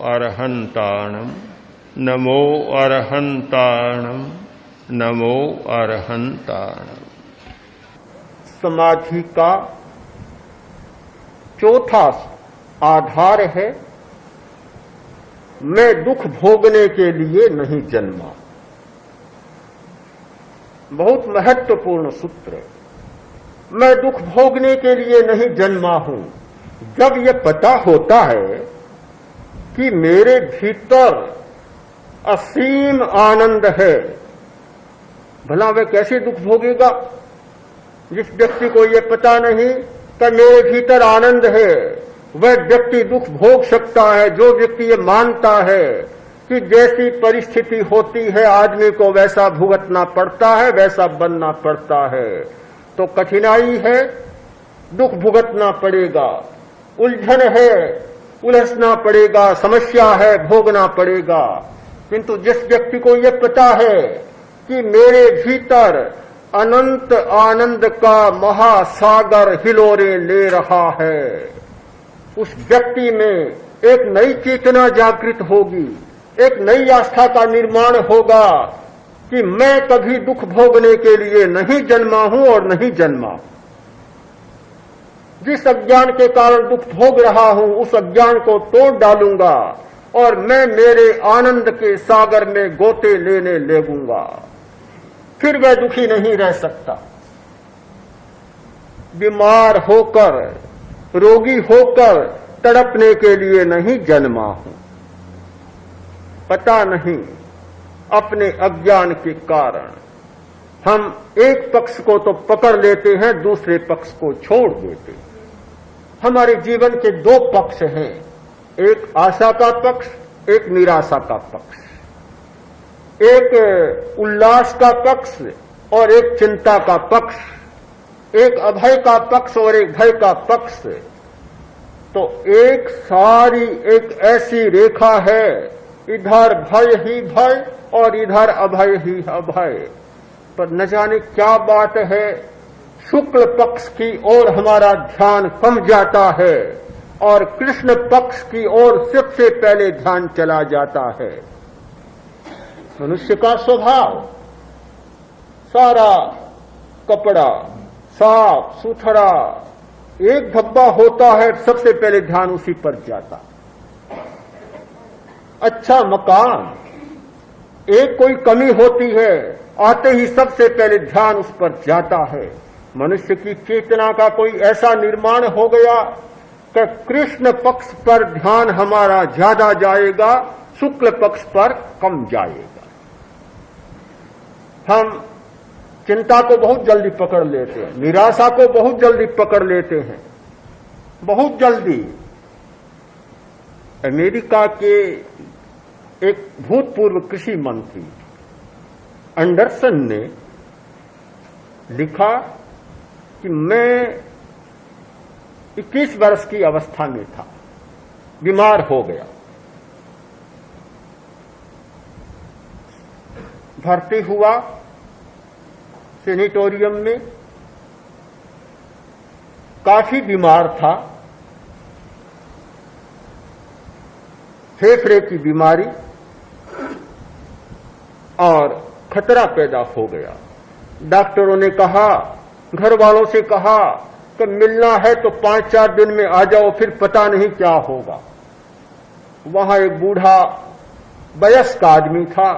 अरहन्ताणम् नमो अरहन्ताणम् नमो अरहन्ताणम्। समाधि का चौथा आधार है मैं दुख भोगने के लिए नहीं जन्मा। बहुत महत्वपूर्ण सूत्र है। मैं दुख भोगने के लिए नहीं जन्मा हूं। जब यह पता होता है कि मेरे भीतर असीम आनंद है, भला वह कैसे दुख भोगेगा? जिस व्यक्ति को यह पता नहीं कि मेरे भीतर आनंद है, वह व्यक्ति दुख भोग सकता है। जो व्यक्ति ये मानता है कि जैसी परिस्थिति होती है आदमी को वैसा भुगतना पड़ता है, वैसा बनना पड़ता है, तो कठिनाई है, दुख भुगतना पड़ेगा। उलझन है, उलझना पड़ेगा। समस्या है, भोगना पड़ेगा। किंतु जिस व्यक्ति को यह पता है कि मेरे भीतर अनंत आनंद का महासागर हिलोरे ले रहा है, उस व्यक्ति में एक नई चेतना जागृत होगी, एक नई आस्था का निर्माण होगा कि मैं कभी दुख भोगने के लिए नहीं जन्मा हूं और नहीं जन्मा। जिस अज्ञान के कारण दुख भोग रहा हूं उस अज्ञान को तोड़ डालूंगा और मैं मेरे आनंद के सागर में गोते लेने लगूंगा। फिर वह दुखी नहीं रह सकता। बीमार होकर, रोगी होकर तड़पने के लिए नहीं जन्मा हूं। पता नहीं, अपने अज्ञान के कारण हम एक पक्ष को तो पकड़ लेते हैं, दूसरे पक्ष को छोड़ देते हैं। हमारे जीवन के दो पक्ष हैं, एक आशा का पक्ष, एक निराशा का पक्ष, एक उल्लास का पक्ष और एक चिंता का पक्ष, एक अभय का पक्ष और एक भय का पक्ष। तो एक सारी एक ऐसी रेखा है, इधर भय ही भय और इधर अभय ही अभय। पर न जाने क्या बात है, शुक्ल पक्ष की ओर हमारा ध्यान कम जाता है और कृष्ण पक्ष की ओर सबसे पहले ध्यान चला जाता है। मनुष्य का स्वभाव, सारा कपड़ा साफ सुथरा, एक धब्बा होता है, सबसे पहले ध्यान उसी पर जाता। अच्छा मकान, एक कोई कमी होती है, आते ही सबसे पहले ध्यान उस पर जाता है। मनुष्य की चेतना का कोई ऐसा निर्माण हो गया कि कृष्ण पक्ष पर ध्यान हमारा ज्यादा जाएगा, शुक्ल पक्ष पर कम जाएगा। हम चिंता को बहुत जल्दी पकड़ लेते हैं, निराशा को बहुत जल्दी पकड़ लेते हैं। बहुत जल्दी। अमेरिका के एक भूतपूर्व कृषि मंत्री एंडरसन ने लिखा कि मैं 21 वर्ष की अवस्था में था, बीमार हो गया, भर्ती हुआ सेनेटोरियम में, काफी बीमार था, फेफड़े की बीमारी और खतरा पैदा हो गया। डॉक्टरों ने कहा, घर वालों से कहा कि मिलना है तो 5-4 दिन में आ जाओ, फिर पता नहीं क्या होगा। वहां एक बूढ़ा वयस्क आदमी था,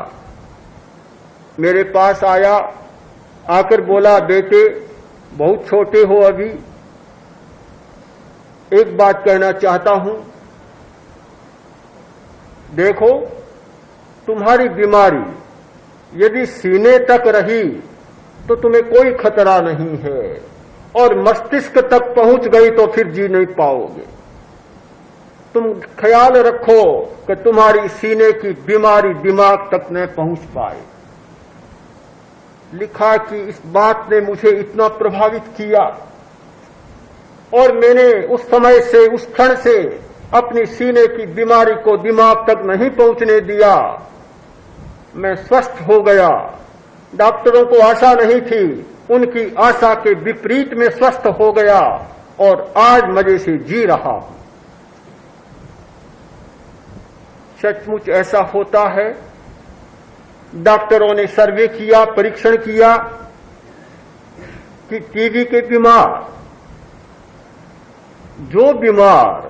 मेरे पास आया, आकर बोला, बेटे बहुत छोटे हो अभी, एक बात कहना चाहता हूं। देखो, तुम्हारी बीमारी यदि सीने तक रही तो तुम्हें कोई खतरा नहीं है, और मस्तिष्क तक पहुंच गई तो फिर जी नहीं पाओगे। तुम ख्याल रखो कि तुम्हारी सीने की बीमारी दिमाग तक न पहुंच पाए। लिखा कि इस बात ने मुझे इतना प्रभावित किया और मैंने उस समय से, उस क्षण से अपनी सीने की बीमारी को दिमाग तक नहीं पहुंचने दिया। मैं स्वस्थ हो गया। डॉक्टरों को आशा नहीं थी, उनकी आशा के विपरीत में स्वस्थ हो गया और आज मजे से जी रहा हूं। सचमुच ऐसा होता है? डॉक्टरों ने सर्वे किया, परीक्षण किया कि टीबी के बीमार, जो बीमार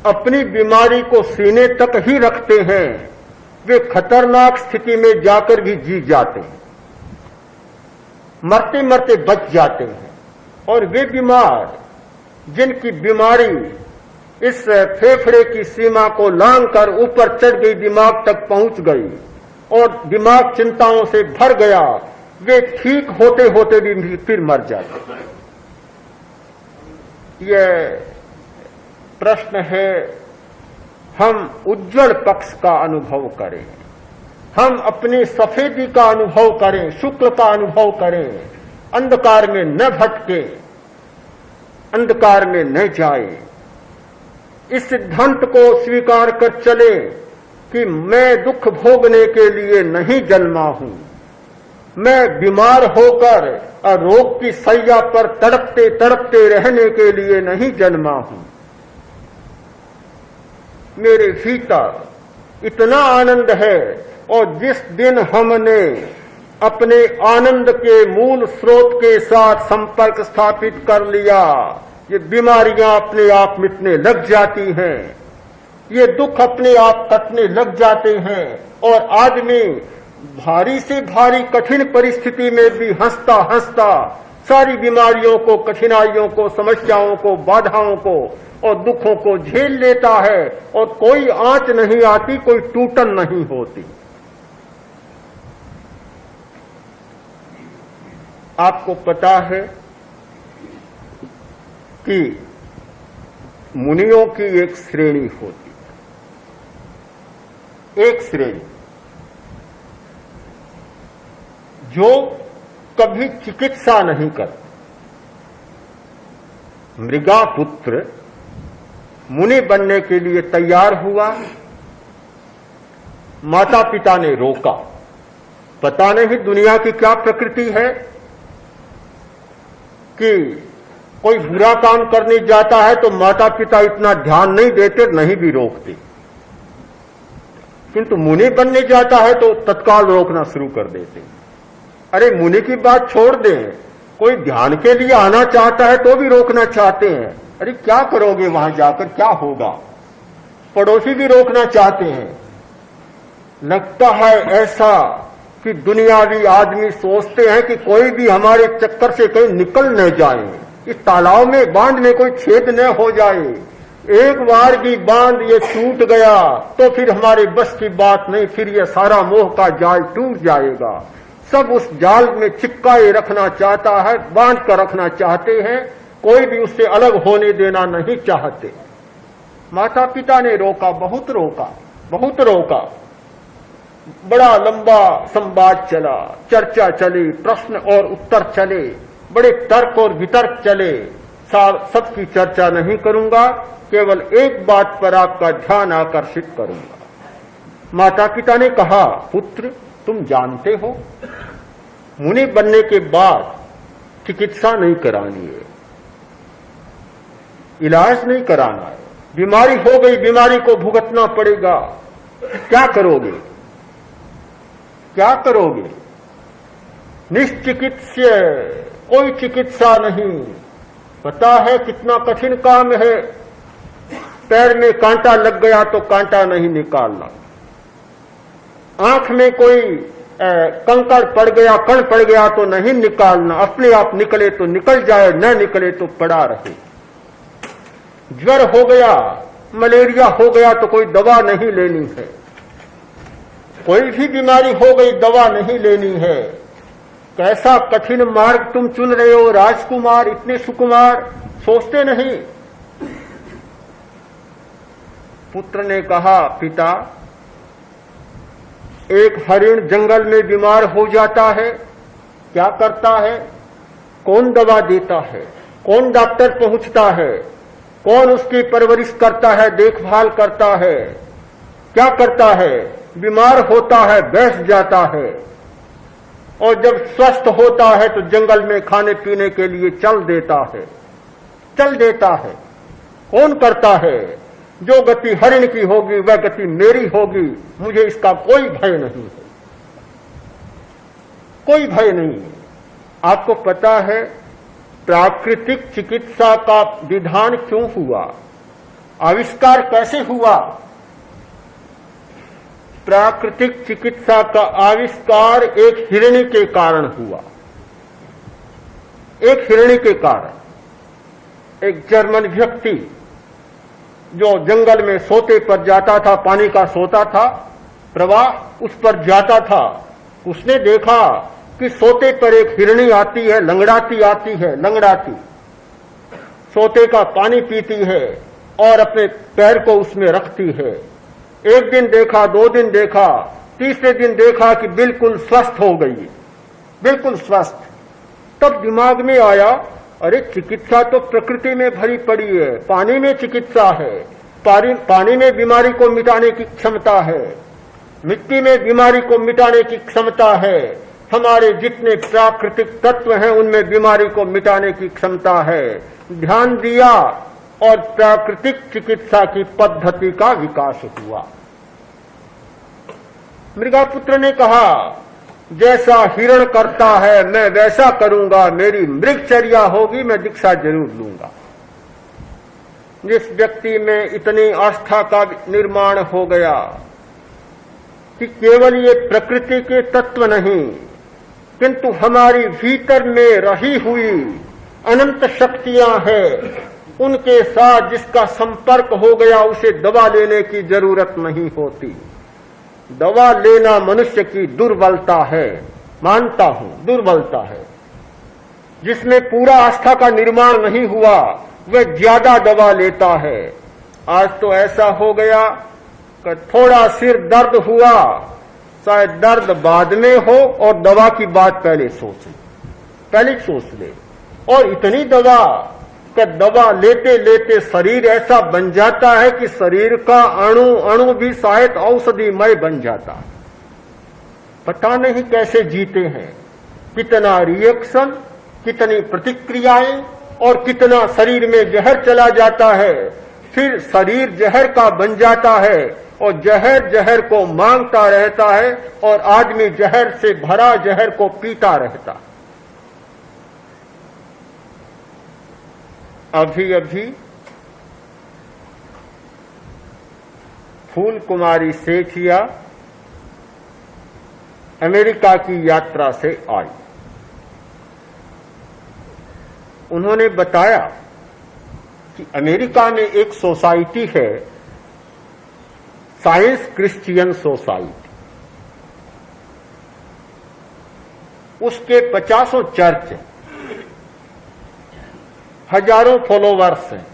अपनी बीमारी को सीने तक ही रखते हैं, वे खतरनाक स्थिति में जाकर भी जी जाते हैं, मरते मरते बच जाते हैं। और वे बीमार जिनकी बीमारी इस फेफड़े की सीमा को लांघकर ऊपर चढ़ गई, दिमाग तक पहुंच गई और दिमाग चिंताओं से भर गया, वे ठीक होते होते भी फिर मर जाते। यह प्रश्न है, हम उज्जवल पक्ष का अनुभव करें, हम अपनी सफेदी का अनुभव करें, शुक्ल का अनुभव करें, अंधकार में न भटके, अंधकार में न जाए। इस सिद्धांत को स्वीकार कर चले कि मैं दुख भोगने के लिए नहीं जन्मा हूं, मैं बीमार होकर रोग की सैया पर तड़पते तड़पते रहने के लिए नहीं जन्मा हूं। मेरे भीतर इतना आनंद है, और जिस दिन हमने अपने आनंद के मूल स्रोत के साथ संपर्क स्थापित कर लिया, ये बीमारियां अपने आप मिटने लग जाती हैं, ये दुख अपने आप कटने लग जाते हैं, और आदमी भारी से भारी कठिन परिस्थिति में भी हंसता हंसता सारी बीमारियों को, कठिनाइयों को, समस्याओं को, बाधाओं को और दुखों को झेल लेता है, और कोई आंच नहीं आती, कोई टूटन नहीं होती। आपको पता है कि मुनियों की एक श्रेणी होती है, एक श्रेणी जो कभी चिकित्सा नहीं करते। मृगापुत्र मुनि बनने के लिए तैयार हुआ, माता पिता ने रोका। पता नहीं दुनिया की क्या प्रकृति है कि कोई बुरा काम करने जाता है तो माता पिता इतना ध्यान नहीं देते, नहीं भी रोकते, किंतु मुनि बनने जाता है तो तत्काल रोकना शुरू कर देते। अरे मुनि की बात छोड़ दें, कोई ध्यान के लिए आना चाहता है तो भी रोकना चाहते हैं। अरे क्या करोगे वहां जाकर, क्या होगा? पड़ोसी भी रोकना चाहते हैं। लगता है ऐसा कि दुनियावी आदमी सोचते हैं कि कोई भी हमारे चक्कर से कहीं निकल न जाए, इस तालाब में बांध में कोई छेद न हो जाए। एक बार भी बांध ये टूट गया तो फिर हमारे बस की बात नहीं, फिर ये सारा मोह का जाल टूट जाएगा। सब उस जाल में चिपकाए रखना चाहता है, बांध कर रखना चाहते हैं, कोई भी उससे अलग होने देना नहीं चाहते। माता पिता ने रोका, बहुत रोका, बहुत रोका। बड़ा लंबा संवाद चला, चर्चा चली, प्रश्न और उत्तर चले, बड़े तर्क और वितर्क चले। सबकी चर्चा नहीं करूंगा, केवल एक बात पर आपका ध्यान आकर्षित करूंगा। माता पिता ने कहा, पुत्र तुम जानते हो मुनि बनने के बाद चिकित्सा नहीं करानी है, इलाज नहीं कराना है। बीमारी हो गई, बीमारी को भुगतना पड़ेगा। क्या करोगे, क्या करोगे? निश्चिकित्स्य, कोई चिकित्सा नहीं। पता है कितना कठिन काम है। पैर में कांटा लग गया तो कांटा नहीं निकालना, आंख में कोई कंकड़ पड़ गया, कण पड़ गया तो नहीं निकालना, अपने आप निकले तो निकल जाए, न निकले तो पड़ा रहे। ज्वर हो गया, मलेरिया हो गया तो कोई दवा नहीं लेनी है। कोई भी बीमारी हो गई, दवा नहीं लेनी है। कैसा कठिन मार्ग तुम चुन रहे हो राजकुमार, इतने सुकुमार, सोचते नहीं। पुत्र ने कहा, पिता एक हरिण जंगल में बीमार हो जाता है, क्या करता है? कौन दवा देता है? कौन डॉक्टर पहुंचता है? कौन उसकी परवरिश करता है, देखभाल करता है? क्या करता है? बीमार होता है, बैठ जाता है, और जब स्वस्थ होता है तो जंगल में खाने पीने के लिए चल देता है, चल देता है। कौन करता है? जो गति हरिण की होगी वह गति मेरी होगी, मुझे इसका कोई भय नहीं है, कोई भय नहीं है। आपको पता है प्राकृतिक चिकित्सा का विधान क्यों हुआ, आविष्कार कैसे हुआ? प्राकृतिक चिकित्सा का आविष्कार एक हिरणी के कारण हुआ, एक हिरणी के कारण। एक जर्मन व्यक्ति जो जंगल में सोते पर जाता था, पानी का सोता था, प्रवाह उस पर जाता था, उसने देखा कि सोते पर एक हिरणी आती है, लंगड़ाती आती है, लंगड़ाती सोते का पानी पीती है और अपने पैर को उसमें रखती है। एक दिन देखा, 2 दिन देखा, तीसरे दिन देखा कि बिल्कुल स्वस्थ हो गई, बिल्कुल स्वस्थ। तब दिमाग में आया, अरे चिकित्सा तो प्रकृति में भरी पड़ी है, पानी में चिकित्सा है, पानी में बीमारी को मिटाने की क्षमता है, मिट्टी में बीमारी को मिटाने की क्षमता है, हमारे जितने प्राकृतिक तत्व हैं उनमें बीमारी को मिटाने की क्षमता है। ध्यान दिया और प्राकृतिक चिकित्सा की पद्धति का विकास हुआ। मृगापुत्र ने कहा, जैसा हिरण करता है मैं वैसा करूंगा, मेरी मृगचर्या होगी, मैं दीक्षा जरूर लूंगा। जिस व्यक्ति में इतनी आस्था का निर्माण हो गया कि केवल ये प्रकृति के तत्व नहीं किंतु हमारी भीतर में रही हुई अनंत शक्तियां हैं, उनके साथ जिसका संपर्क हो गया उसे दवा लेने की जरूरत नहीं होती। दवा लेना मनुष्य की दुर्बलता है, मानता हूं दुर्बलता है। जिसमें पूरा आस्था का निर्माण नहीं हुआ वह ज्यादा दवा लेता है। आज तो ऐसा हो गया कि थोड़ा सिर दर्द हुआ, शायद दर्द बाद में हो और दवा की बात पहले सोच ले। और इतनी दवा कि दवा लेते लेते शरीर ऐसा बन जाता है कि शरीर का अणु अणु भी शायद औषधिमय बन जाता है। पता नहीं कैसे जीते हैं, कितना रिएक्शन, कितनी प्रतिक्रियाएं और कितना शरीर में जहर चला जाता है। फिर शरीर जहर का बन जाता है और जहर जहर को मांगता रहता है और आदमी जहर से भरा जहर को पीता रहता है। अभी अभी फूल कुमारी सेठिया अमेरिका की यात्रा से आई। उन्होंने बताया कि अमेरिका में एक सोसाइटी है, साइंस क्रिश्चियन सोसाइटी। उसके 50 चर्च हैं, हजारों फॉलोवर्स हैं,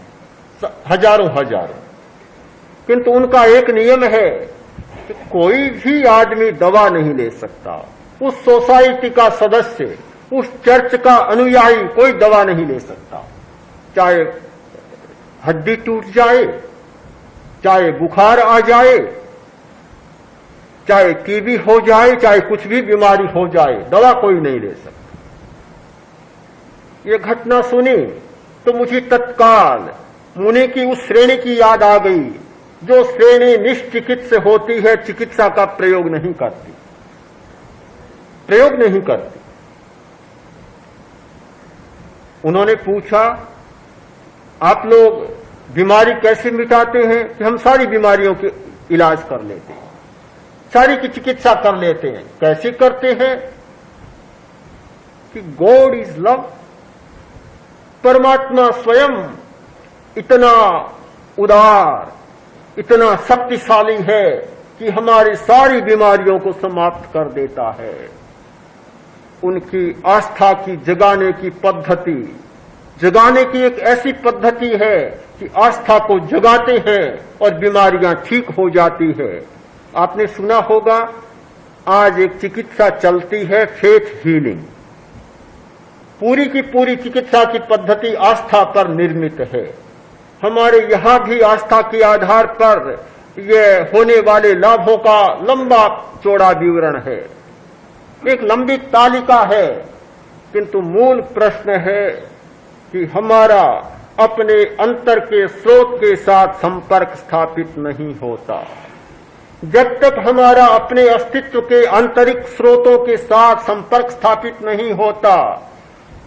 हजारों। किंतु उनका एक नियम है कि कोई भी आदमी दवा नहीं ले सकता। उस सोसाइटी का सदस्य, उस चर्च का अनुयायी कोई दवा नहीं ले सकता। चाहे हड्डी टूट जाए, चाहे बुखार आ जाए, चाहे टीबी हो जाए, चाहे कुछ भी बीमारी हो जाए, दवा कोई नहीं ले सकता। ये घटना सुनी तो मुझे तत्काल मुनि की उस श्रेणी की याद आ गई जो श्रेणी निश्चिकित्सा होती है, चिकित्सा का प्रयोग नहीं करती। उन्होंने पूछा, आप लोग बीमारी कैसे मिटाते हैं? कि हम सारी बीमारियों के इलाज कर लेते हैं, सारी की चिकित्सा कर लेते हैं। कैसे करते हैं? कि गॉड इज लव, परमात्मा स्वयं इतना उदार, इतना शक्तिशाली है कि हमारी सारी बीमारियों को समाप्त कर देता है। उनकी आस्था की जगाने की पद्धति, जगाने की एक ऐसी पद्धति है कि आस्था को जगाते हैं और बीमारियां ठीक हो जाती है। आपने सुना होगा आज एक चिकित्सा चलती है, फेथ हीलिंग। पूरी की पूरी चिकित्सा की पद्धति आस्था पर निर्मित है। हमारे यहां भी आस्था के आधार पर ये होने वाले लाभों का लंबा चौड़ा विवरण है, एक लंबी तालिका है। किंतु मूल प्रश्न है कि हमारा अपने अंतर के स्रोत के साथ संपर्क स्थापित नहीं होता। जब तक हमारा अपने अस्तित्व के आंतरिक स्रोतों के साथ संपर्क स्थापित नहीं होता,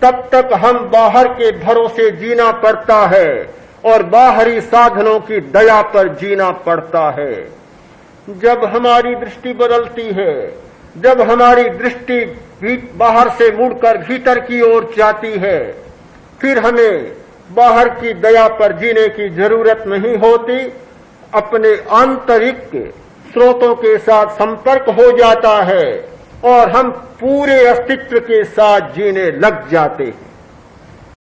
तब तक हम बाहर के भरोसे जीना पड़ता है और बाहरी साधनों की दया पर जीना पड़ता है। जब हमारी दृष्टि बदलती है, जब हमारी दृष्टि बाहर से मुड़कर भीतर की ओर जाती है, फिर हमें बाहर की दया पर जीने की जरूरत नहीं होती। अपने आंतरिक स्रोतों के साथ संपर्क हो जाता है और हम पूरे अस्तित्व के साथ जीने लग जाते हैं।